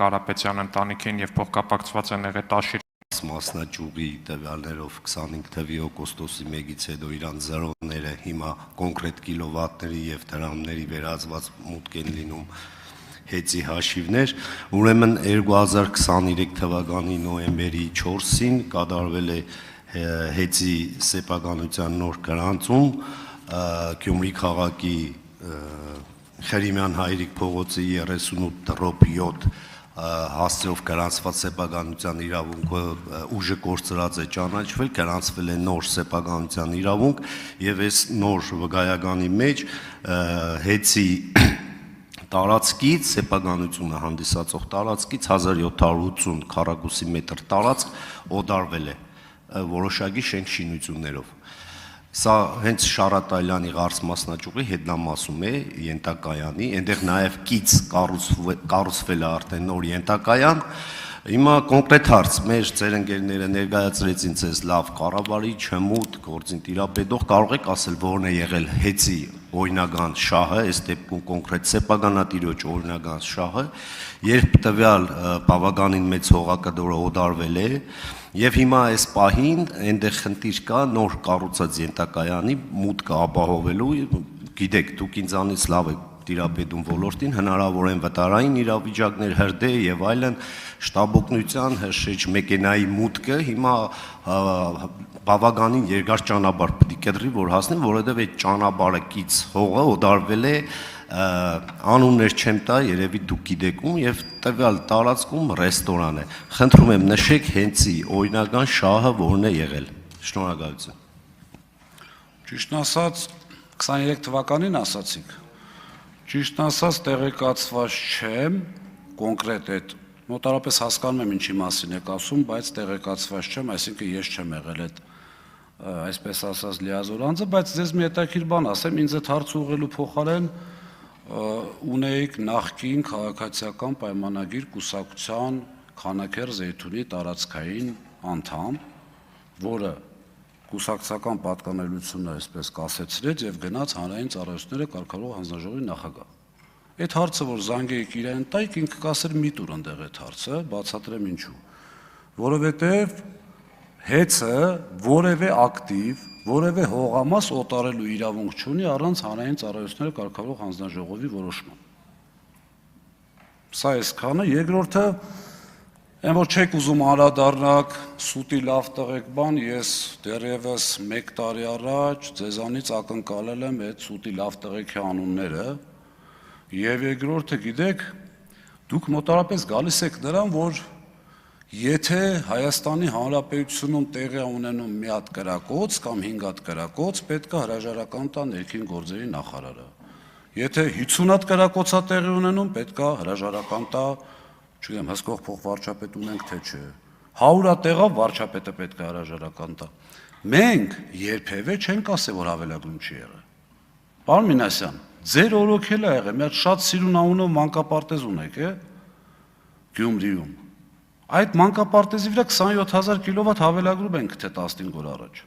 Կարապետյան ընտանիքին եւ փոխկապակցված են եղել Տաշիր մասնաճյուղի տվյալներով 25 թվականի օգոստոսի 1-ից հետո իրանց զրոները հիմա կոնկրետ կիլովատների եւ դրամների վերածված մուտք են լինում հեծի հաշիվներ, ուրեմն 2023 թվականի նոյեմբերի 4-ին կատարվել է հեծի սեփականության նոր գրանցում Գյումրի քաղաքի Խերիմյան Հայրիկ փողոցի 38/7 հասցեով գրանցված սեփականության իրավունքը ուժը կորցրած է ճանաչվել, գրանցվել է նոր սեփականության իրավունք եւ այս նոր վկայականի մեջ հեծի տարածքից սեփականությունը հանդիսացող տարածքից 1780 քառակուսի մետր տարածք օդարվել է որոշակի շենք շինություններով։ Սա հենց Շարատայլյանի Ղարս մասնաճյուղի հետնամասում է ենթակայանի, այնտեղ նաև կից կառուցվել է արդեն նոր ենթակայան։ Հիմա կոնկրետ հարց, մեր ձեր ընկերները ներկայացրեցին ցես լավ կառավարիչ, հմուտ, գործին տիրապետող, կարող եք ասել որն է եղել հեծի օրինական շահը, այս դեպքում կոնկրետ սեփականատիրոջ օրինական շահը, երբ տվյալ բավականին մեծ հողակտորը օդարվել է Եվ հիմա այս պահին այնտեղ խնդիր կա նոր կառուցած ենթակայանի մուտքը ապահովելու, գիտեք, դուք ինձանից լավ եք տիրապետում ոլորտին, հնարավոր են վտարային իրավիճակներ, հրդեհ եւ այլն, շտաբօգնության հրշեջ մեքենայի մուտքը հիմա բավականին երկար ճանապարհ պետք է կտրի, որ հասնի, որովհետեւ այդ ճանապարհը կից հողը օդարվել է անուններ չեմ տա, երևի դուք գիտեք ում եւ տվյալ տարածքում ռեստորան է։ Խնդրում եմ նշեք հենցի օրինական շահը որն է եղել։ Շնորհակալություն։ Ճիշտ ասած 23 թվականին ասացիք։ Ճիշտ ասած տեղեկացված չեմ կոնկրետ այդ մոտարապես հասկանում եմ ինչի մասին եք ասում, բայց տեղեկացված չեմ, այսինքն ես չեմ եղել այդ այսպես ասած լիազոր անձը, բայց ձեզ մի հետաքրքիր բան ասեմ, ինձ այդ հարցը ուղղելու փոխարեն ունեիք նախկին քաղաքացիական պայմանագիր կուսակցության Քանաքեր Զեյթունի տարածքային անդամ, որը կուսակցական պատկանելությունը այսպես կասեցրեց եւ գնաց հանրային ծառայությունները կարգավորող հանձնաժողովի նախագահ։ Այդ հարցը որ զանգեիք իրեն տայք, ինքը կասեր մի տուր ընդեղ այդ հարցը, բացատրեմ ինչու։ Որովհետեւ հեծը որևէ ակտիվ, որևէ հողամաս օտարելու իրավունք չունի առանց հանրային ծառայությունները կարգավորող հանձնաժողովի որոշման։ Սա այսքանը, երկրորդը, այն որ չեք ուզում անդրադառնալ սուտի լավ տղեկ բան, ես դեռևս 1 տարի առաջ ձեզանից ակնկալել եմ այդ սուտի լավ տղեկի անունները, եւ երկրորդը գիտեք, դուք մոտարապես գալիս եք նրան, որ Եթե Հայաստանի Հանրապետությունում տեղի ունենում մի հատ կրակոց կամ 5 հատ կրակոց, պետք է հրաժարական տա ներքին գործերի նախարարը։ Եթե 50 հատ կրակոցա տեղի ունենում, պետք է հրաժարական տա, չգիտեմ, հսկող փոխվարչապետ ունենք թե չէ։ 100 հատ տեղա վարչապետը պետք է հրաժարական տա։ Մենք երբևէ չենք ասել, որ հավելագրում չի եղել։ Պարոն Մինասյան, ձեր օրոքել է եղել, մի հատ շատ սիրուն անունով մանկապարտեզ ունեք, Գյումրիում։ Այդ մանկապարտեզի վրա 27000 կիլովատ հավելագրում ենք թե 15 օր առաջ։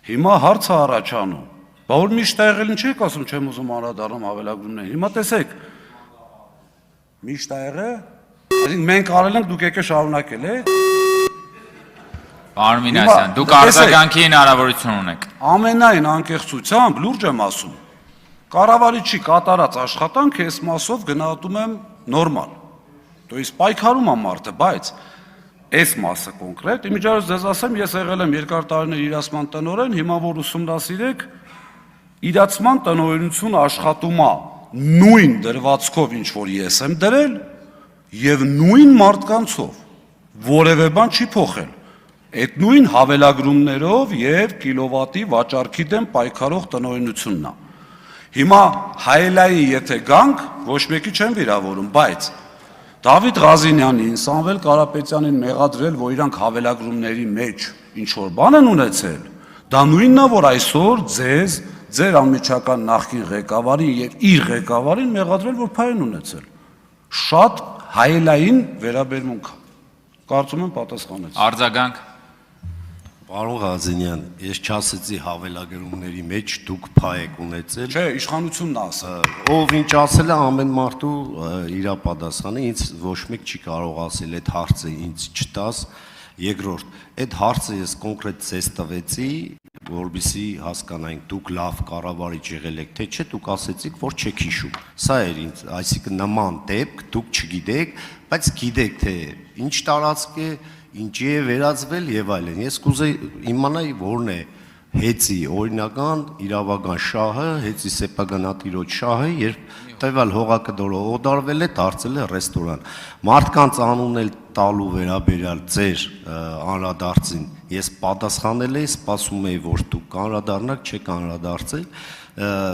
Հիմա հարցը առաջանում։ Բա որ միշտ եղել ինչ եք ասում, չեմ ուզում անդրադառնամ հավելագրումներին։ Հիմա տեսեք։ Միշտ եղել։ Այսինքն մենք արել ենք, դուք եկեք շարունակել, Պարոն Մինասյան, դուք արձագանքի հնարավորություն ունեք։ Ամենայն անկեղծությամբ լուրջ եմ ասում։ Կառավարիչի կատարած աշխատանքը այս մասով գնահատում եմ նորմալ։ То есть պայքարում է մարդը, բայց այս մասը կոնկրետ, իմիջիայլոց ձեզ ասեմ, ես եղել եմ երկար տարիներ իրացման տնօրեն, հիմա որ ուսումնասիրեք, իրացման տնօրենությունը աշխատում է նույն դրվածքով, ինչ որ ես եմ դրել, եւ նույն մարդկանցով, որևէ բան չի փոխել։ Այդ նույն հավելագրումներով եւ կիլովատի վաճառքի դեմ պայքարող տնօրենությունն է։ Հիմա հայելային եթե գանք, ոչ մեկի չեն վիրավորում, բայց Դավիթ Ղազինյանին, Սամվել Կարապետյանին մեղադրել, որ իրանք հավելագրումների մեջ ինչ-որ բան են ունեցել, դա նույնն է, որ այսօր ձեզ, ձեր անմիջական նախկին ղեկավարին եւ իր ղեկավարին մեղադրել, որ փայ են ունեցել։ Շատ հայելային վերաբերմունք։ Կարծում եմ պատասխանեցի։ Արձագանք։ Պարոն Ղազենյան, ես չասեցի հավելագրումների մեջ դուք փայ եք ունեցել։ Չէ, իշխանությունն ասել։ Ով ինչ ասել է ամեն մարդու իր պատասխանը, ինձ ոչ մեկ չի կարող ասել այդ հարցը ինձ չտաս։ Երկրորդ, այդ հարցը ես կոնկրետ ցես տվեցի, որովհետեւ հասկանայինք դուք լավ կառավարիչ եղել եք, թե չէ, դուք ասեցիք, որ չեք հիշում։ Սա էր ինձ, այսինքն նման դեպք դուք չգիտեք, բայց գիտեք թե ինչ տարածք է, ինչի է վերածվել եւ այլն։ Ես կուզեի իմանալ որն է հեծի օրինական իրավական շահը, հեծի սեփականատիրոջ շահը, երբ տվյալ հողակդորը օդարվել է, դարձել է ռեստորան։ Մարդկանց անունն էլ տալու վերաբերյալ ձեր անդրադարձին ես պատասխանել էի, սպասում էի, որ դուք անդրադառնաք, չեք անդրադարձել։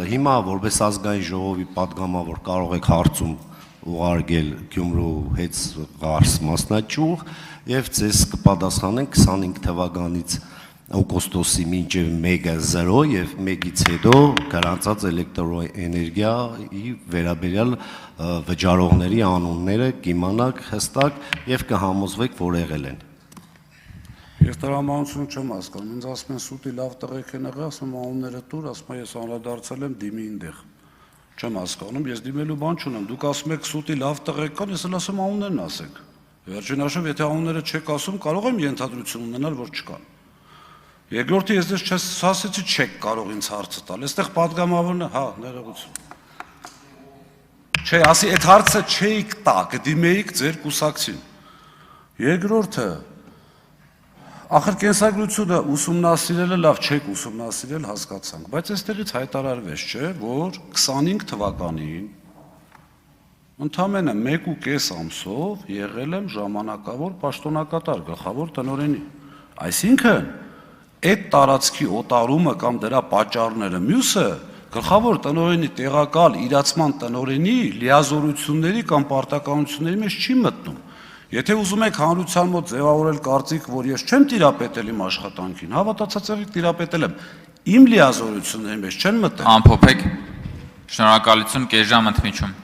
Հիմա որպես ազգային ժողովի падգամավոր կարող եք հարցում ուղարկել Գյումրու հետ ղարս մասնաճյուղ եւ ձեզ կպատասխանեն 25 թվականից օգոստոսի մինչև 1-0 եւ 1-ից հետո գրանցած էլեկտրոէներգիայի վերաբերյալ վճարողների անունները կիմանաք հստակ եւ կհամոզվեք, որ եղել են։ Ես տրամաբանությունը չեմ հասկանում, ինձ ասում են սուտի լավ տղեկ են եղել, ասում անունները տուր, ասում ես անդրադարձել եմ դիմի ինտեղ։ Չեմ հասկանում, ես դիմելու բան չունեմ, դուք ասում եք սուտի լավ տղեկ կան, ես էլ ասում անուններն ասեք։ Վերջին հաշվով, եթե անունները չեք ասում, կարող եմ ենթադրություն ունենալ, որ չկան։ Երկրորդը ես դες չասեցի չեք կարող ինձ հարցը տալ, այստեղ падգամավորն է, հա, ներողություն։ Չէ, ասի այդ հարցը չէիք տա, կդիմեիք ձեր կուսակցին։ Երկրորդը, ախր կենսագրությունը ուսումնասիրելը լավ չեք ուսումնասիրել, հասկացանք, բայց այստեղից հայտարարվեց, չէ, որ 25 թվականին ընդամենը 1.5 ամսով եղել եմ ժամանակավոր պաշտոնակատար գլխավոր տնօրենի։ Այսինքն այդ տարածքի օտարումը կամ դրա պատճառները մյուսը գլխավոր տնօրենի տեղակալ իրացման տնօրենի լիազորությունների կամ պարտականությունների մեջ չի մտնում։ Եթե ուզում եք հանրության մոտ ձևավորել կարծիք, որ ես չեմ տիրապետել իմ աշխատանքին, հավատացած եղեք տիրապետել եմ, իմ լիազորությունների մեջ չեն մտել։ Ամփոփեք։ Շնորհակալություն, կես ժամ ընդմիջում։